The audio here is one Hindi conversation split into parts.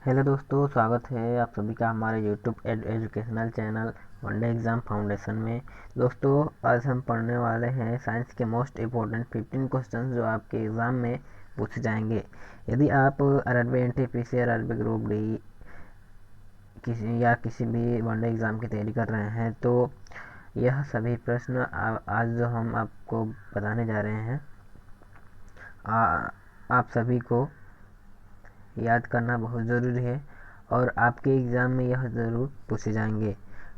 हेलो दोस्तों, स्वागत है आप सभी का हमारे YouTube educational channel one day exam foundation में। दोस्तों, आज हम पढ़ने वाले हैं साइंस के मोस्ट इम्पोर्टेंट 15 क्वेश्चन जो आपके एग्ज़ाम में पूछे जाएंगे। यदि आप RRB NTPC, RRB group D किसी भी वनडे एग्ज़ाम की तैयारी कर रहे हैं तो यह सभी प्रश्न आज जो हम आपको बताने जा रहे हैं आप सभी को याद करना बहुत ज़रूरी है और आपके एग्ज़ाम में यह ज़रूर पूछे जाएंगे।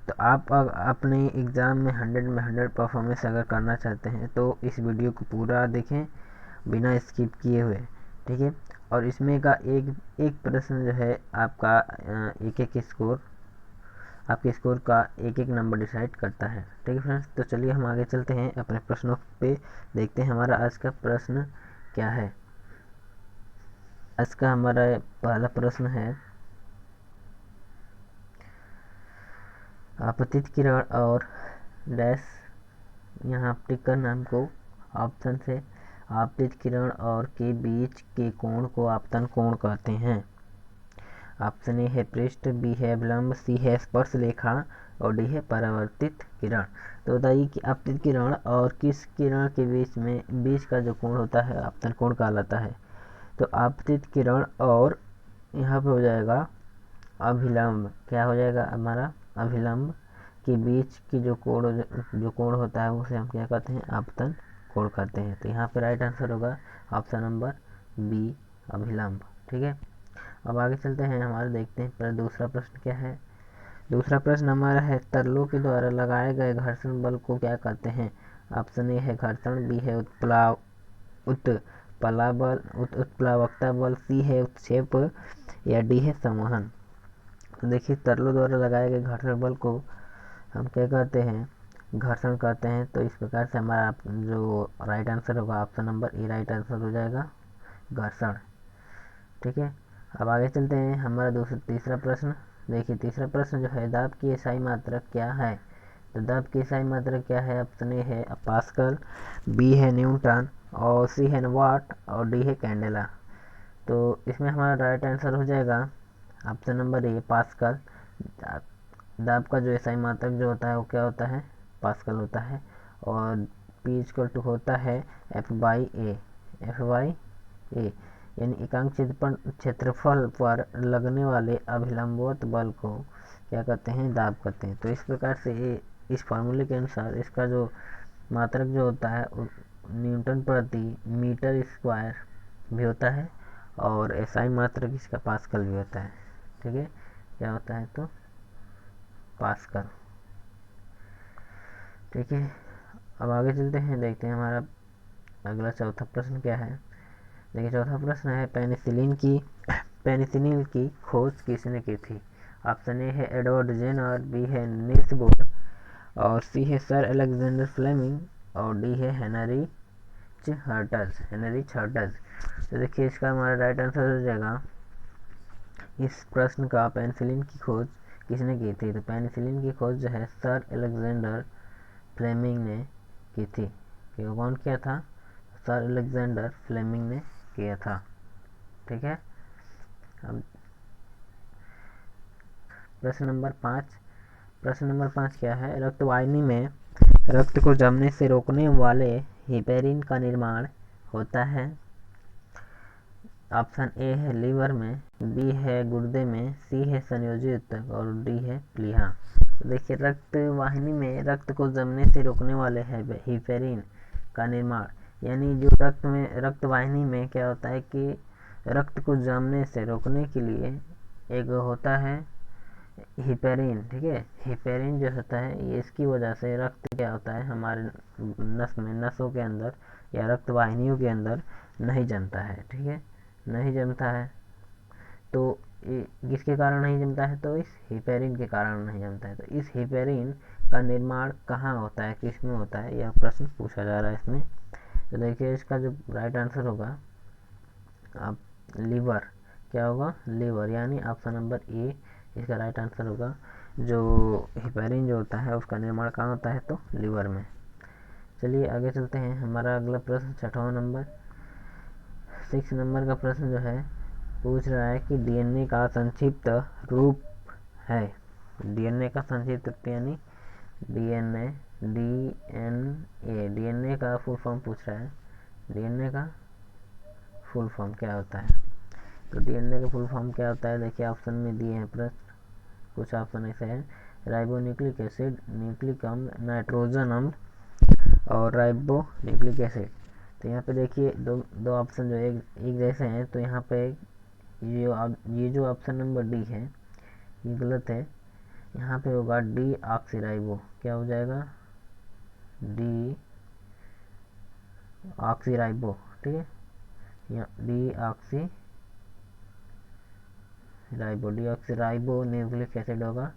तो आप अपने एग्ज़ाम में 100 में 100 परफॉर्मेंस अगर करना चाहते हैं तो इस वीडियो को पूरा देखें बिना स्किप किए हुए, ठीक है। और इसमें का एक एक प्रश्न जो है आपका एक स्कोर, आपके स्कोर का एक नंबर डिसाइड करता है, ठीक है फ्रेंड्स। तो चलिए हम आगे चलते हैं अपने प्रश्नों पे, देखते हैं हमारा आज का प्रश्न क्या है। आज का हमारा पहला प्रश्न है, आपतित किरण और डैश, यहाँ आप टिक करना हमको ऑप्शन से। आपतित किरण और के बीच के कोण को आपतन कोण कहते हैं। ऑप्शन ए है पृष्ठ, बी है अभिलंब, सी है स्पर्श रेखा और डी है परावर्तित किरण। तो बताइए कि आपतित किरण और किस किरण के बीच का जो कोण होता है आपतन कोण कहलाता है। तो आपतित किरण और यहाँ पे हो जाएगा अभिलंब, क्या हो जाएगा हमारा अभिलंब के बीच की जो कोण होता है उसे हम क्या कहते हैं, आपतन कोण कहते हैं। तो यहाँ पे राइट आंसर होगा ऑप्शन नंबर बी, अभिलंब, ठीक है। अब आगे चलते हैं, हमारे देखते हैं पर दूसरा प्रश्न क्या है। दूसरा प्रश्न हमारा है, तरलों के द्वारा लगाए गए घर्षण बल को क्या कहते हैं। ऑप्शन ए है घर्षण, बी है उत्प्लावकता बल, सी है उत्क्षेप या डी है संवहन। तो देखिए, तरलों द्वारा लगाए गए घर्षण बल को हम क्या कहते हैं, घर्षण कहते हैं। तो इस प्रकार से हमारा जो राइट आंसर होगा option number A right answer हो जाएगा, घर्षण, ठीक है। अब आगे चलते हैं, हमारा तीसरा प्रश्न। देखिए, तीसरा प्रश्न जो है, दाब की एसआई मात्रक क्या है। तो दाब की एसआई मात्रक क्या है। ऑप्शन ए है पास्कल, बी है न्यूटन और सी है वाट और डी है कैंडेला। तो इसमें हमारा राइट आंसर हो जाएगा ऑप्शन नंबर ए, पास्कल। दाब का जो एसआई मात्रक जो होता है वो क्या होता है, पास्कल होता है। और पी इक्वल टू होता है F/A, यानी एकांक क्षेत्रफल पर लगने वाले अभिलंबवत बल को क्या कहते हैं, दाब कहते हैं। तो इस प्रकार से इस फार्मूले के अनुसार इसका जो मात्रक जो होता है न्यूटन प्रति मीटर स्क्वायर भी होता है और एसआई मात्रक इसका पास्कल भी होता है, ठीक है। क्या होता है तो पास्कल, ठीक है। अब आगे चलते हैं, देखते हैं हमारा अगला चौथा प्रश्न क्या है। देखिए, चौथा प्रश्न है, पेनिसिलिन की खोज किसने की थी। ऑप्शन ए है एडवर्ड जेनर, बी है नील्स बोर और सी है सर अलेक्जेंडर फ्लेमिंग और डी है हेनरिच हर्टज। तो देखिए, इसका हमारा राइट आंसर हो जाएगा इस प्रश्न का, पेनिसिलिन की खोज किसने की थी। तो पेनिसिलिन की खोज जो है सर अलेक्जेंडर फ्लेमिंग ने की थी। कि वो कौन किया था, सर अलेक्जेंडर फ्लेमिंग ने किया था, ठीक है। अब प्रश्न नंबर 5 क्या है, रक्तवाहिनी में रक्त को जमने से रोकने वाले हिपेरिन का निर्माण होता है। ऑप्शन ए है लीवर में, बी है गुर्दे में, सी है संयोजित और डी है प्लीहा। तो देखिए, रक्त वाहिनी में रक्त को जमने से रोकने वाले हिपेरिन का निर्माण, यानी जो रक्त वाहिनी में क्या होता है कि रक्त को जमने से रोकने के लिए एक होता है हिपेरिन, ठीक है। हिपेरिन जो होता है ये इसकी वजह से रक्त क्या होता है हमारे नसों के अंदर या रक्त वाहिनियों के अंदर नहीं जमता है, ठीक है, नहीं जमता है। तो किसके कारण नहीं जमता है, तो इस हिपेरिन के कारण नहीं जमता है। तो इस हिपेरिन का निर्माण कहाँ होता है, किस में होता है, यह प्रश्न पूछा जा रहा है इसमें। तो देखिए, इसका जो राइट आंसर होगा आप लीवर, क्या होगा, लीवर, यानी ऑप्शन नंबर ए इसका राइट आंसर होगा। जो हिपेरिन जो होता है उसका निर्माण कहाँ होता है, तो लीवर में। चलिए आगे चलते हैं, हमारा अगला प्रश्न 6 नंबर का प्रश्न जो है, पूछ रहा है कि डीएनए का संक्षिप्त रूप है। डीएनए का संक्षिप्त रूप यानी डीएनए डीएनए का फुल फॉर्म पूछ रहा है। डीएनए का फुल फॉर्म क्या होता है? तो डीएनए का फुल फॉर्म क्या होता है? देखिए ऑप्शन में दिए हैं प्रश्न, कुछ ऑप्शन ऐसे हैं: राइबोन्यूक्लिक एसिड, न्यूक्लिक अम्ल, नाइट्रोजन अम्ल और राइबोन्यूक्लिक एसिड। तो यहाँ पे देखिए दो ऑप्शन जो एक जैसे हैं, तो यहाँ पे ये जो ऑप्शन नंबर डी है ये गलत है। यहाँ पे होगा डी ऑक्सीराइबो। क्या हो जाएगा? डी ऑक्सीराइबो, ठीक है। यहाँ डी ऑक्सीराइबो न्यूक्लिक एसिड होगा।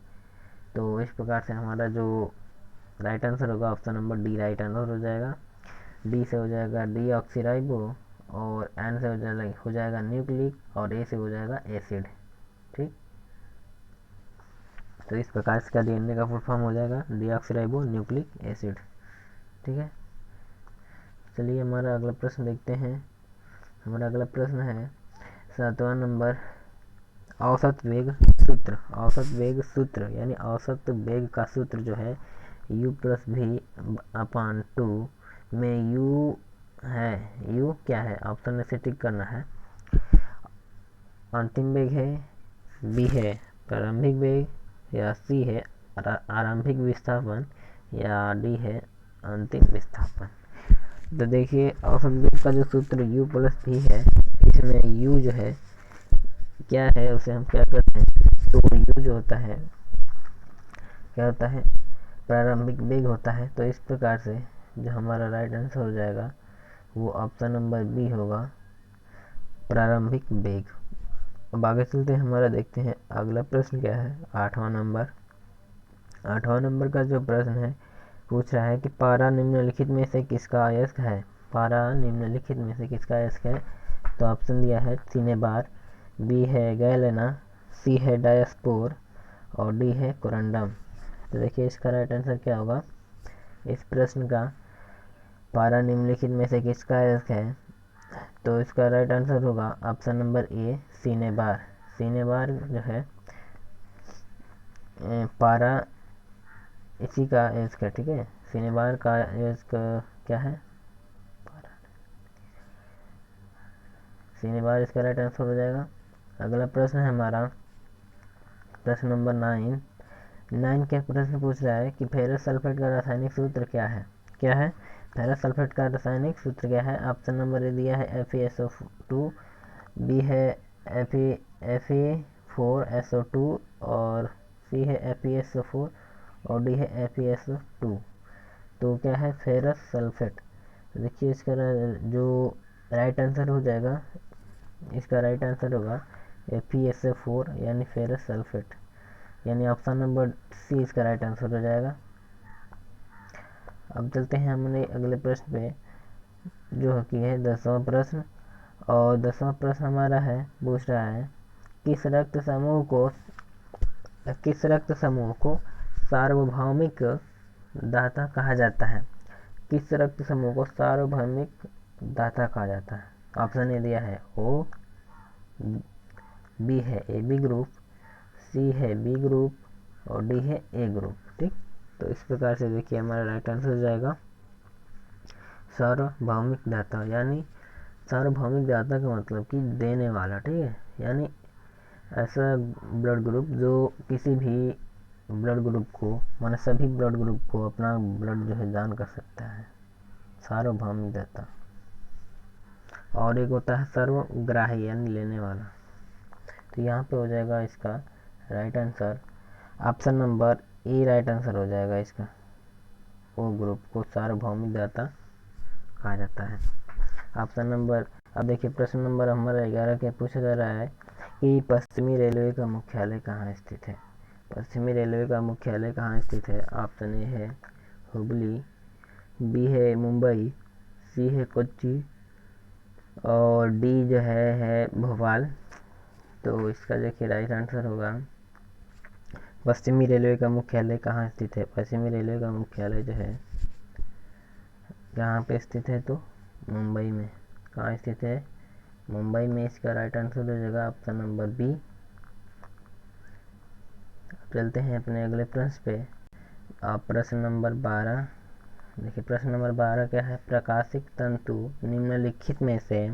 तो इस प्रकार से हमारा जो राइट आंसर होगा option number D right answer हो जाएगा। डी से हो जाएगा डी ऑक्सीराइबो, और एन से हो जाएगा न्यूक्लिक, और ए से हो जाएगा एसिड, ठीक। तो इस प्रकार से डीएनए का फुल फॉर्म हो जाएगा डी ऑक्सीराइबो न्यूक्लिक एसिड, ठीक है। चलिए हमारा अगला प्रश्न देखते हैं। हमारा अगला प्रश्न है 7वां नंबर, औसत वेग सूत्र। औसत वेग सूत्र यानी औसत वेग का सूत्र जो है u+v/2 में u है। u क्या है? ऑप्शन में से टिक करना है। अंतिम वेग है, b है प्रारंभिक वेग, या c है आरंभिक विस्थापन, या d है अंतिम विस्थापन। तो देखिए औसत वेग का जो सूत्र u+v है, इसमें u जो है क्या है, उसे हम क्या करते हैं, तो u जो होता है क्या होता है? प्रारंभिक वेग होता है। तो इस प्रकार से जो हमारा राइट आंसर हो जाएगा वो ऑप्शन नंबर बी होगा, प्रारंभिक वेग। अब आगे चलते हैं, हमारा देखते हैं अगला प्रश्न क्या है। 8वां नंबर का जो प्रश्न है पूछ रहा है कि पारा निम्नलिखित में से किसका अयस्क है? पारा निम्नलिखित में से किसका अयस्क है? तो ऑप्शन दिया है सिनेबार, बी है गैलेना, सी है डायस्पोर, और डी है कोरंडम। तो देखिए इसका राइट आंसर क्या होगा इस प्रश्न का, पारा निम्नलिखित में से किसका अयस्क है? तो इसका राइट आंसर होगा option number A cinnabar. Cinnabar जो है पारा इसी का अयस्क है, ठीक है। सिनेबार का अयस्क क्या है? सिनेबार इसका राइट आंसर हो जाएगा। अगला प्रश्न है हमारा प्रश्न नंबर 9 क्या प्रश्न पूछ रहा है कि फेरस सल्फेट का रासायनिक सूत्र क्या है? फेरस सल्फेट का रासायनिक सूत्र क्या है? ऑप्शन नंबर ए दिया है FeSO2, बी है Fe4SO2, और सी है FeSO4, और डी है FeSO2। तो क्या है? Ferrous sulphate. देखिए इसका जो राइट आंसर हो जाएगा, इसका राइट आंसर होगा FeSO4 यानी फेरस सल्फेट, यानी ऑप्शन नंबर सी इसका राइट आंसर हो जाएगा। अब चलते हैं हमने अगले प्रश्न पे, जो कि है 10वां प्रश्न। और 10वां प्रश्न हमारा है पूछ रहा है किस रक्त समूह को सार्वभौमिक दाता कहा जाता है? किस रक्त समूह को सार्वभौमिक दाता कहा जाता है? ऑप्शन ए दिया है ओ, बी है AB ग्रुप, सी है B ग्रुप, और डी है A ग्रुप, ठीक। तो इस प्रकार से देखिए हमारा राइट आंसर हो जाएगा सार्वभौमिक दाता, यानी सार्वभौमिक दाता का मतलब कि देने वाला, ठीक है। यानी ऐसा ब्लड ग्रुप जो किसी भी ब्लड ग्रुप को, माने सभी ब्लड ग्रुप को अपना ब्लड जो है दान कर सकता है, सार्वभौमिक दाता। और एक होता है सर्वग्राही यानी लेने वाला। तो यहाँ पे हो जाएगा इसका right answer option number A right answer हो जाएगा इसका। ओ ग्रुप को सार्वभौमिक दाता कहा जाता है। ऑप्शन नंबर, अब देखिए प्रश्न नंबर हमारा 11 के पूछा जा रहा है कि पश्चिमी रेलवे का मुख्यालय कहाँ स्थित है? पश्चिमी रेलवे का मुख्यालय कहाँ स्थित है? ऑप्शन ए है हुबली, बी है मुंबई, सी है कोच्चि, और डी जो है भोपाल। तो इसका देखिए राइट आंसर होगा पश्चिमी रेलवे का मुख्यालय कहाँ स्थित है? पश्चिमी रेलवे का मुख्यालय जो है यहाँ पे स्थित है, तो मुंबई में। कहाँ स्थित है? मुंबई में इसका राइट आंसर हो जाएगा ऑप्शन नंबर बी। चलते हैं अपने अगले प्रश्न पे। प्रश्न नंबर 12। देखिए प्रश्न नंबर 12 क्या है, प्रकाशिक तंतु निम्नलिखित में से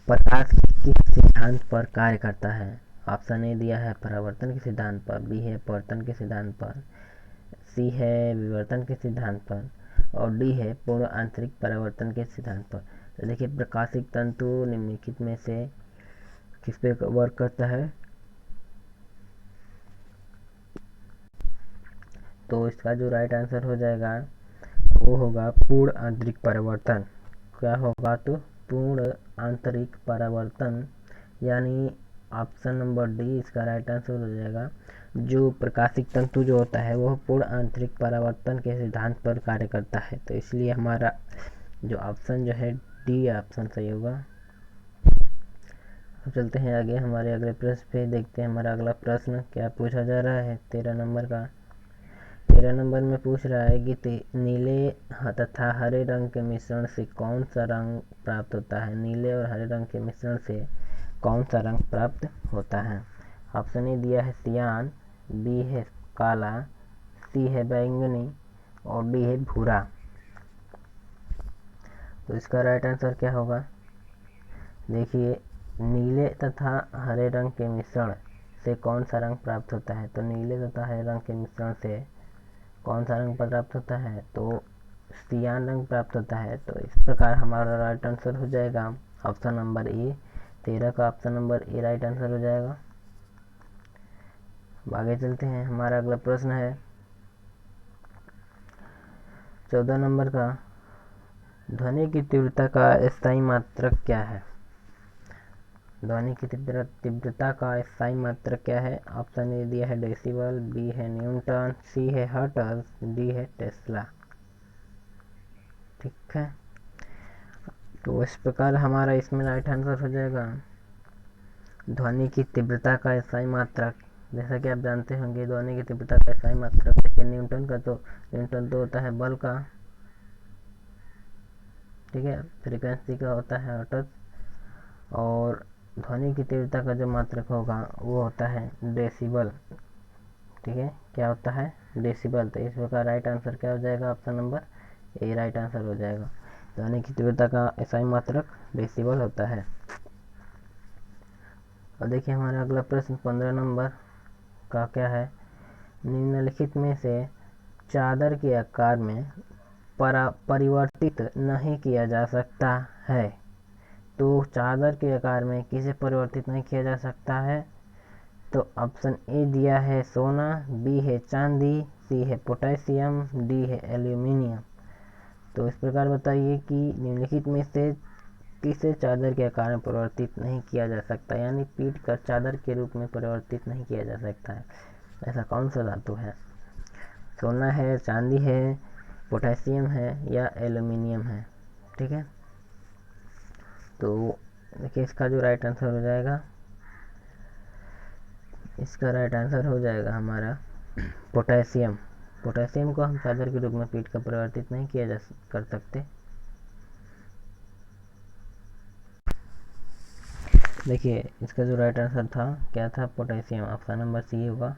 प्रकाश किस सिद्धांत पर कार्य करता है। ऑप्शन ए दिया है परावर्तन के सिद्धांत पर, बी है अपवर्तन के सिद्धांत पर, सी है विवर्तन के सिद्धांत पर और डी है पूर्ण आंतरिक परावर्तन के सिद्धांत पर। तो देखिए प्रकाशिक तंतु निम्नलिखित में से किस पे वर्क करता है, तो इसका जो राइट आंसर हो जाएगा वो होगा पूर्ण आंतरिक परावर्तन। क्या होगा, तो पूर्ण आंतरिक परावर्तन, यानी ऑप्शन नंबर डी इसका राइट आंसर हो जाएगा। जो प्रकाशिक तंतु जो होता है वो पूर्ण आंतरिक परावर्तन के सिद्धांत पर कार्य करता है, तो इसलिए हमारा जो ऑप्शन जो है डी ऑप्शन सही होगा। अब चलते हैं आगे हमारे अगले प्रश्न पे, देखते हैं हमारा अगला प्रश्न क्या पूछा जा रहा है। 13 नंबर का 13 नंबर में पूछ रहा है कि नीले तथा हरे रंग के मिश्रण से कौन सा रंग प्राप्त होता है। नीले और हरे रंग के मिश्रण से कौन सा रंग प्राप्त होता है। ऑप्शन ए दिया है सियान, बी है काला, सी है बैंगनी और डी है भूरा। तो इसका राइट आंसर क्या होगा, देखिए नीले तथा हरे रंग के मिश्रण से कौन सा रंग प्राप्त होता है। तो नीले तथा हरे रंग के मिश्रण से कौन सा रंग प्राप्त होता है, तो सियान रंग प्राप्त होता है। तो इस प्रकार हमारा राइट आंसर हो जाएगा ऑप्शन नंबर ए। 13 का option number A right answer हो जाएगा। आगे चलते हैं, हमारा अगला प्रश्न है 14 नंबर का, ध्वनि की तीव्रता का स्थायी मात्रक क्या है। ध्वनि की तीव्रता का स्थायी मात्रक क्या है। ऑप्शन ए दिया है डेसिबल, बी है न्यूटन, सी है हर्ट्ज, डी है टेस्ला। ठीक है, तो इस प्रकार हमारा इसमें राइट आंसर हो जाएगा ध्वनि की तीव्रता का स्थायी मात्रक। जैसा कि आप जानते होंगे ध्वनि की तीव्रता का स्थायी मात्रक देखिए न्यूटन तो होता है बल का, ठीक है, फ्रीक्वेंसी का होता है हर्ट्ज, और ध्वनि की तीव्रता का जो मात्रक होगा वो होता है डेसिबल। ठीक है, क्या होता है, डेसिबल। तो इस प्रकार राइट आंसर क्या हो जाएगा, option number A right answer हो जाएगा। ध्वनि की तीव्रता का स्थायी मात्रक डेसिबल होता है। और देखिए हमारा अगला प्रश्न 15 नंबर का क्या है, निम्नलिखित में से चादर के आकार में परिवर्तित नहीं किया जा सकता है। तो चादर के आकार में किसे परिवर्तित नहीं किया जा सकता है, तो ऑप्शन ए दिया है सोना, बी है चांदी, सी है पोटेशियम, डी है एल्यूमिनियम। तो इस प्रकार बताइए कि निम्नलिखित में से किसे चादर के आकार में परिवर्तित नहीं किया जा सकता, यानी पीट कर चादर के रूप में परिवर्तित नहीं किया जा सकता है। ऐसा कौन सा धातु है, सोना है, चांदी है, पोटेशियम है या एल्यूमिनियम है। ठीक है, तो देखिए इसका जो राइट आंसर हो जाएगा, इसका राइट आंसर हो जाएगा हमारा पोटेशियम। पोटेशियम को हम चादर के रूप में पीट कर परिवर्तित नहीं किया जा कर सकते। देखिए इसका जो राइट आंसर था क्या था, पोटेशियम, ऑप्शन नंबर सी होगा।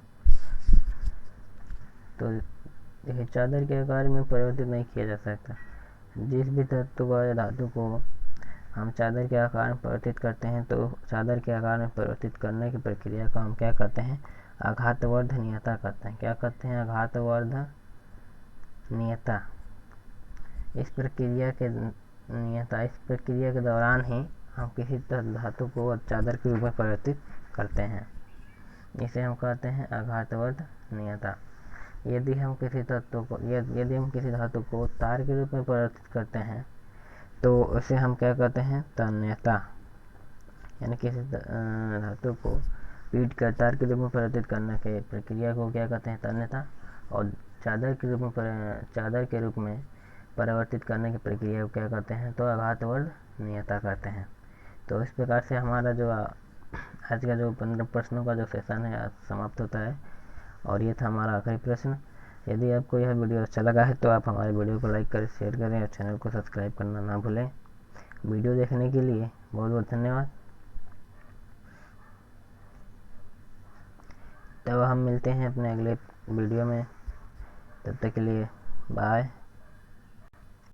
तो देखिए चादर के आकार में परिवर्तित नहीं किया जा सकता। जिस भी तत्व या धातु को हम चादर के आकार में परिवर्तित करते हैं तो चादर के आकार में परिवर्तित करने की प्रक्रिया को हम क्या कहते हैं, आघातवर्धनीयता कहते हैं। क्या कहते हैं, आघातवर्धनीयता। इस प्रक्रिया के दौरान ही हम किसी धातु को चादर के रूप में परिवर्तित करते हैं, इसे हम कहते हैं आघातवर्धनीयता। यदि हम किसी धातु को तार के रूप में परिवर्तित करते हैं तो उसे हम क्या कहते हैं, तन्यता। यानी किसी धातु को पीट कर तार के रूप में परिवर्तित करने के प्रक्रिया को क्या कहते हैं, तन्यता। और चादर के रूप में परिवर्तित करने की प्रक्रिया को क्या कहते हैं, तो आघातवर्धनीयता कहते हैं। तो इस प्रकार से हमारा जो आज का जो 15 प्रश्नों का जो सेशन है आज समाप्त होता है, और ये था हमारा आखिरी प्रश्न। यदि आपको यह वीडियो अच्छा लगा है तो आप हमारे वीडियो को लाइक करें, शेयर करें और चैनल को सब्सक्राइब करना ना भूलें। वीडियो देखने के लिए बहुत बहुत धन्यवाद। तब हम मिलते हैं अपने अगले वीडियो में, तब तक के लिए बाय।